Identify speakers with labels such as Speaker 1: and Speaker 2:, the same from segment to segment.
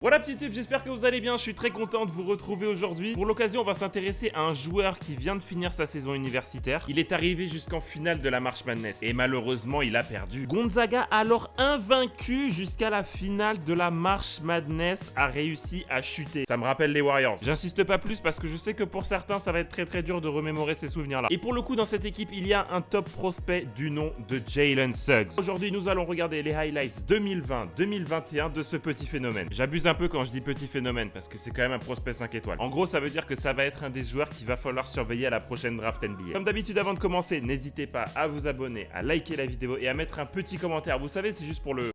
Speaker 1: Voilà YouTube, j'espère que vous allez bien, je suis très content de vous retrouver aujourd'hui. Pour l'occasion, on va s'intéresser à un joueur qui vient de finir sa saison universitaire. Il est arrivé jusqu'en finale de la March Madness et malheureusement, il a perdu. Gonzaga, alors invaincu jusqu'à la finale de la March Madness, a réussi à chuter. Ça me rappelle les Warriors. J'insiste pas plus parce que je sais que pour certains, ça va être très dur de remémorer ces souvenirs-là. Et pour le coup, dans cette équipe, il y a un top prospect du nom de Jalen Suggs. Aujourd'hui, nous allons regarder les highlights 2020-2021 de ce petit phénomène. J'abuse un peu quand je dis petit phénomène parce que c'est quand même un prospect 5 étoiles. En gros, ça veut dire que ça va être un des joueurs qu'il va falloir surveiller à la prochaine draft NBA. Comme d'habitude, avant de commencer, n'hésitez pas à vous abonner, à liker la vidéo et à mettre un petit commentaire. Vous savez, c'est juste pour le...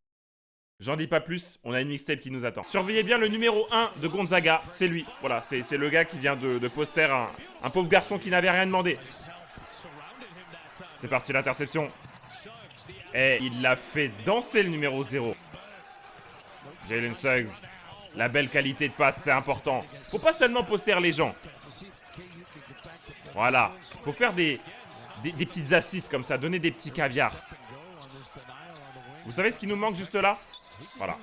Speaker 1: J'en dis pas plus, on a une mixtape qui nous attend. Surveillez bien le numéro 1 de Gonzaga, c'est lui. Voilà, c'est le gars qui vient de poster un pauvre garçon qui n'avait rien demandé. C'est parti, l'interception. Et il l'a fait danser le numéro 0. Jalen Suggs. La belle qualité de passe, c'est important. Faut pas seulement poster les gens. Voilà. Faut faire des petites assises comme ça, donner des petits caviars. Vous savez ce qui nous manque juste là? Voilà.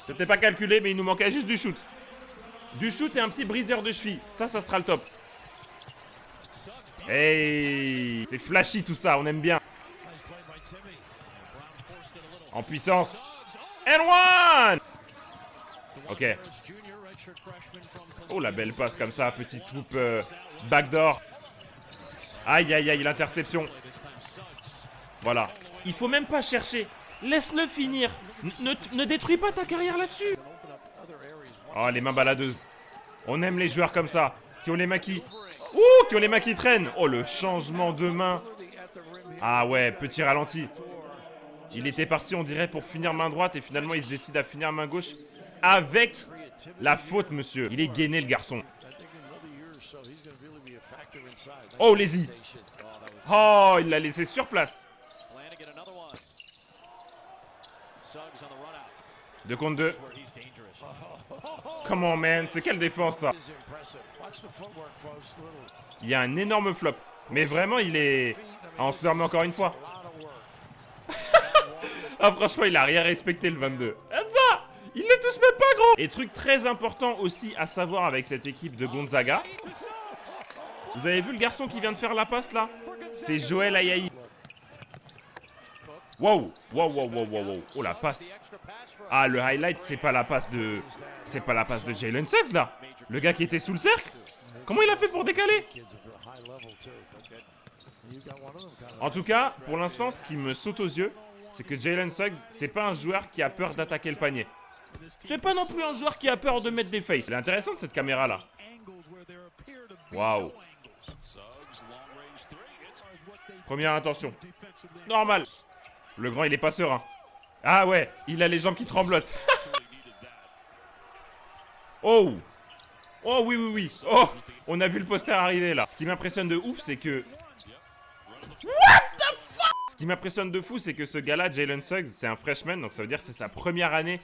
Speaker 1: C'était pas calculé, mais il nous manquait juste du shoot. Du shoot et un petit briseur de cheville. Ça sera le top. Hey, c'est flashy tout ça, on aime bien. En puissance. And one! Ok. Oh, la belle passe comme ça, petite coupe backdoor. Aïe, aïe, aïe, l'interception. Voilà. Il faut même pas chercher. Laisse-le finir. Ne détruis pas ta carrière là-dessus. Oh, les mains baladeuses. On aime les joueurs comme ça, qui ont les mains qui... Ouh, qui ont les mains qui traînent. Oh, le changement de main. Ah ouais, petit ralenti. Il était parti, on dirait, pour finir main droite et finalement, il se décide à finir main gauche. Avec la faute, monsieur. Il est gainé, le garçon. Oh, lazy. Oh, il l'a laissé sur place. 2 contre 2. Come on, man. C'est quelle défense, ça? Il y a un énorme flop. Mais vraiment, il est... Ah, on se permet encore une fois. Ah, franchement, il a rien respecté, le 22. Ça, il ne touche même pas, gros. Et truc très important aussi à savoir avec cette équipe de Gonzaga. Vous avez vu le garçon qui vient de faire la passe, là? C'est Joel Ayayi. Wow, wow, wow, wow, wow, wow. Oh, la passe. Ah, le highlight, c'est pas la passe de... C'est pas la passe de Jalen Suggs, là. Le gars qui était sous le cercle. Comment il a fait pour décaler? En tout cas, pour l'instant, ce qui me saute aux yeux, c'est que Jalen Suggs, c'est pas un joueur qui a peur d'attaquer le panier. C'est pas non plus un joueur qui a peur de mettre des faces. Elle est intéressante, cette caméra-là. Waouh. Première intention. Normal. Le grand, il est pas serein. Ah ouais, il a les jambes qui tremblotent. Oh. Oh oui, oui, oui. Oh, on a vu le poster arriver, là. Ce qui m'impressionne de ouf, c'est que... What the fuck? Ce qui m'impressionne de fou, c'est que ce gars-là, Jalen Suggs, c'est un freshman, donc ça veut dire que c'est sa première année.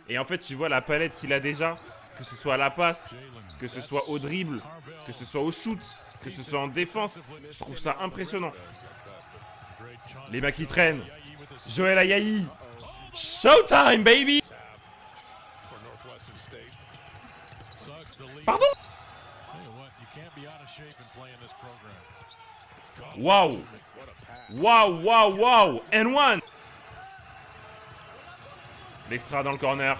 Speaker 1: Et en fait, tu vois la palette qu'il a déjà, que ce soit à la passe, que ce soit au dribble, que ce soit au shoot, que ce soit en défense. Je trouve ça impressionnant. Les mains qui traînent. Joel Ayayi. Showtime, baby! Pardon? Waouh! Waouh, waouh, waouh! And one! L'extra dans le corner.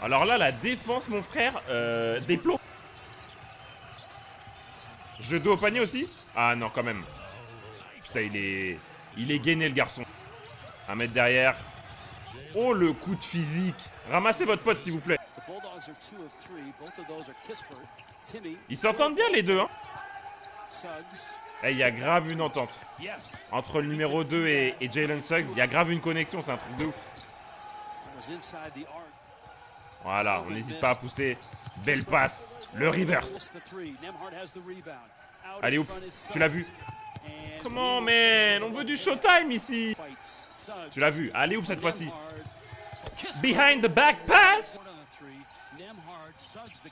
Speaker 1: Alors là, la défense, mon frère, déplo. Jeu dos au panier aussi? Ah non, quand même. Putain, il est gainé, le garçon. 1 mètre derrière. Oh, le coup de physique. Ramassez votre pote, s'il vous plaît. Ils s'entendent bien, les deux, hein? Il y a grave une entente. Entre le numéro 2 et Jalen Suggs, il y a grave une connexion, c'est un truc de ouf. Voilà, on n'hésite pas à pousser. Belle passe. Le reverse. Allez, ouf. Tu l'as vu? Comment, man? On veut du showtime ici. Tu l'as vu? Allez, ouf, cette fois-ci. Behind the back pass.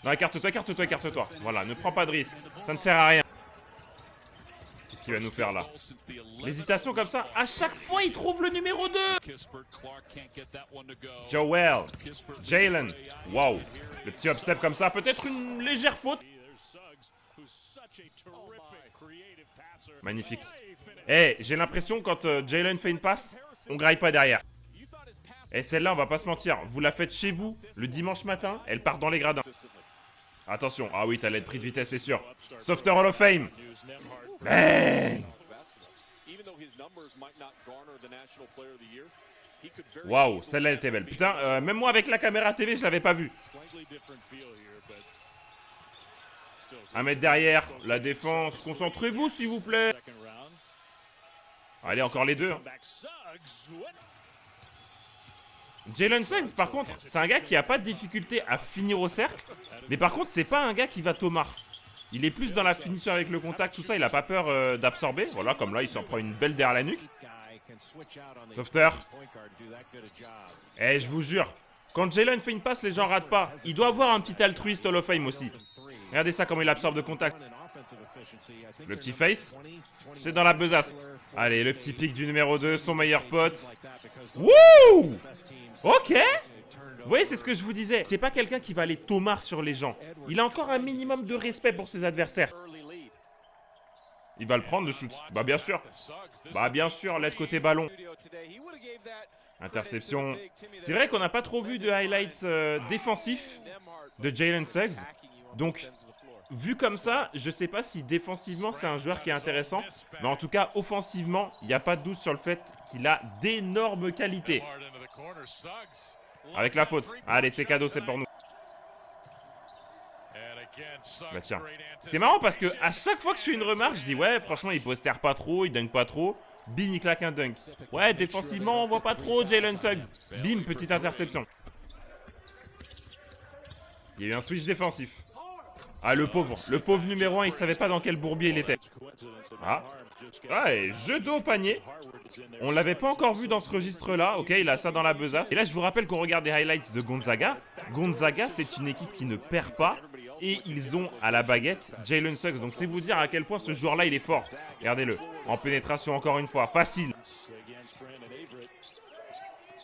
Speaker 1: Non, écarte-toi, écarte-toi, écarte-toi. Voilà, ne prends pas de risque. Ça ne sert à rien. Qu'est-ce qu'il va nous faire là? L'hésitation comme ça. À chaque fois, il trouve le numéro 2. Joel. Jalen. Waouh. Le petit upstep comme ça. Peut-être une légère faute. Magnifique. Eh, j'ai l'impression quand Jalen fait une passe, on graille pas derrière. Et celle-là, on va pas se mentir. Vous la faites chez vous le dimanche matin, elle part dans les gradins. Attention. Ah oui, t'allais être pris de vitesse, c'est sûr. Softer Hall of Fame. Bang. Waouh, celle-là, elle était belle. Putain, même moi avec la caméra TV, je l'avais pas vue. 1 mètre derrière, la défense. Concentrez-vous, s'il vous plaît. Allez, encore les deux. Jalen Suggs, par contre, c'est un gars qui a pas de difficulté à finir au cercle. Mais par contre, c'est pas un gars qui va tomar. Il est plus dans la finition avec le contact, tout ça. Il a pas peur d'absorber. Voilà, comme là, il s'en prend une belle derrière la nuque. Softer. Eh, je vous jure, quand Jalen fait une passe, les gens ratent pas. Il doit avoir un petit altruiste Hall of Fame aussi. Regardez ça, comment il absorbe de contact. Le petit face, c'est dans la besace. Allez, le petit pic du numéro 2, son meilleur pote. Wouh! Ok. Vous voyez, c'est ce que je vous disais. C'est pas quelqu'un qui va aller tomar sur les gens. Il a encore un minimum de respect pour ses adversaires. Il va le prendre, le shoot. Bah bien sûr. Bah bien sûr, l'aide côté ballon. Interception. C'est vrai qu'on n'a pas trop vu de highlights défensifs de Jalen Suggs. Donc, vu comme ça, je sais pas si défensivement c'est un joueur qui est intéressant. Mais en tout cas, offensivement, il n'y a pas de doute sur le fait qu'il a d'énormes qualités. Avec la faute. Allez, c'est cadeau, c'est pour nous. Bah tiens. C'est marrant parce que à chaque fois que je fais une remarque, je dis ouais, franchement, il postère pas trop, il dunk pas trop. Bim, il claque un dunk. Ouais, défensivement, on voit pas trop Jalen Suggs. Bim, petite interception. Il y a eu un switch défensif. Ah, le pauvre numéro 1, il savait pas dans quel bourbier il était. Ah. Ouais, jeu d'eau au panier. On l'avait pas encore vu dans ce registre-là. Ok, il a ça dans la besace. Et là, je vous rappelle qu'on regarde des highlights de Gonzaga. Gonzaga, c'est une équipe qui ne perd pas. Et ils ont à la baguette Jalen Suggs. Donc, c'est vous dire à quel point ce joueur-là, il est fort. Regardez-le. En pénétration, encore une fois. Facile.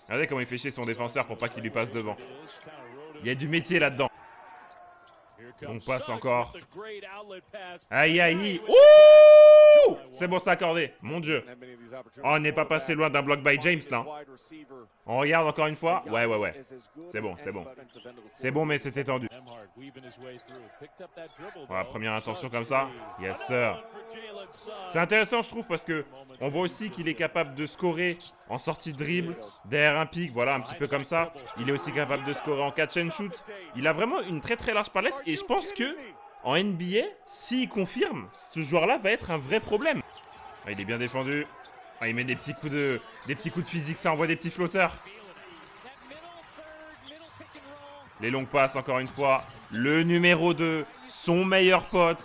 Speaker 1: Regardez comment il fait chier son défenseur pour pas qu'il lui passe devant. Il y a du métier là-dedans. On passe encore. Aïe aïe. Ouh! C'est bon, c'est accordé. Mon Dieu. Oh, on n'est pas passé loin d'un block by James là. On regarde encore une fois. Ouais. C'est bon. C'est bon, mais c'était tendu. Voilà, première intention comme ça. Yes sir. C'est intéressant, je trouve, parce que on voit aussi qu'il est capable de scorer en sortie de dribble, derrière un pic, voilà, un petit peu comme ça. Il est aussi capable de scorer en catch and shoot. Il a vraiment une très très large palette et je pense que en NBA, s'il confirme, ce joueur-là va être un vrai problème. Ah, il est bien défendu. Ah, il met des petits coups de physique, ça envoie des petits flotteurs. Les longues passes, encore une fois. Le numéro 2, son meilleur pote.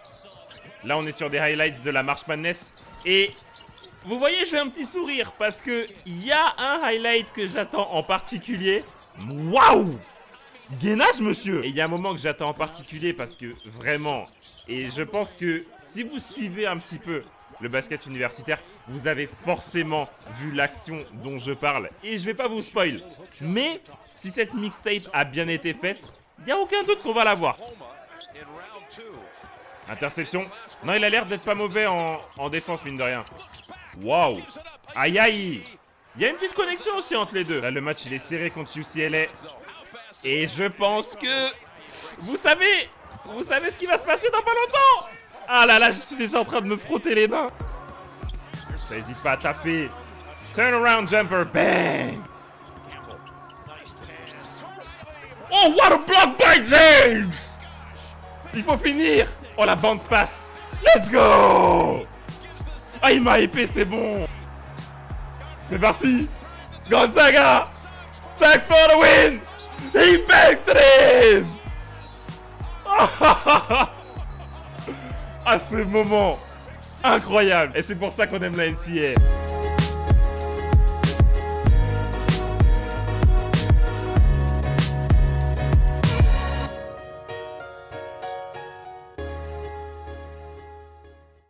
Speaker 1: Là, on est sur des highlights de la March Madness. Et vous voyez, j'ai un petit sourire parce que il y a un highlight que j'attends en particulier. Waouh! Gainage, monsieur! Et il y a un moment que j'attends en particulier parce que vraiment, et je pense que si vous suivez un petit peu le basket universitaire, vous avez forcément vu l'action dont je parle. Et je vais pas vous spoil. Mais si cette mixtape a bien été faite, il n'y a aucun doute qu'on va la voir. Interception. Non, il a l'air d'être pas mauvais en défense, mine de rien. Waouh. Aïe, aïe. Il y a une petite connexion aussi entre les deux. Là, le match, il est serré contre UCLA. Et je pense que... Vous savez ce qui va se passer dans pas longtemps. Ah là là, je suis déjà en train de me frotter les mains. Ça hésite pas à taffer. Turnaround jumper. Bang. Oh, what a block by James. Il faut finir. Oh, la bounce pass. Let's go. Ah, il m'a épée, c'est bon. C'est parti. Gonzaga. Thanks for the win. He banked it in. Ah, ce moment incroyable. Et c'est pour ça qu'on aime la NCAA.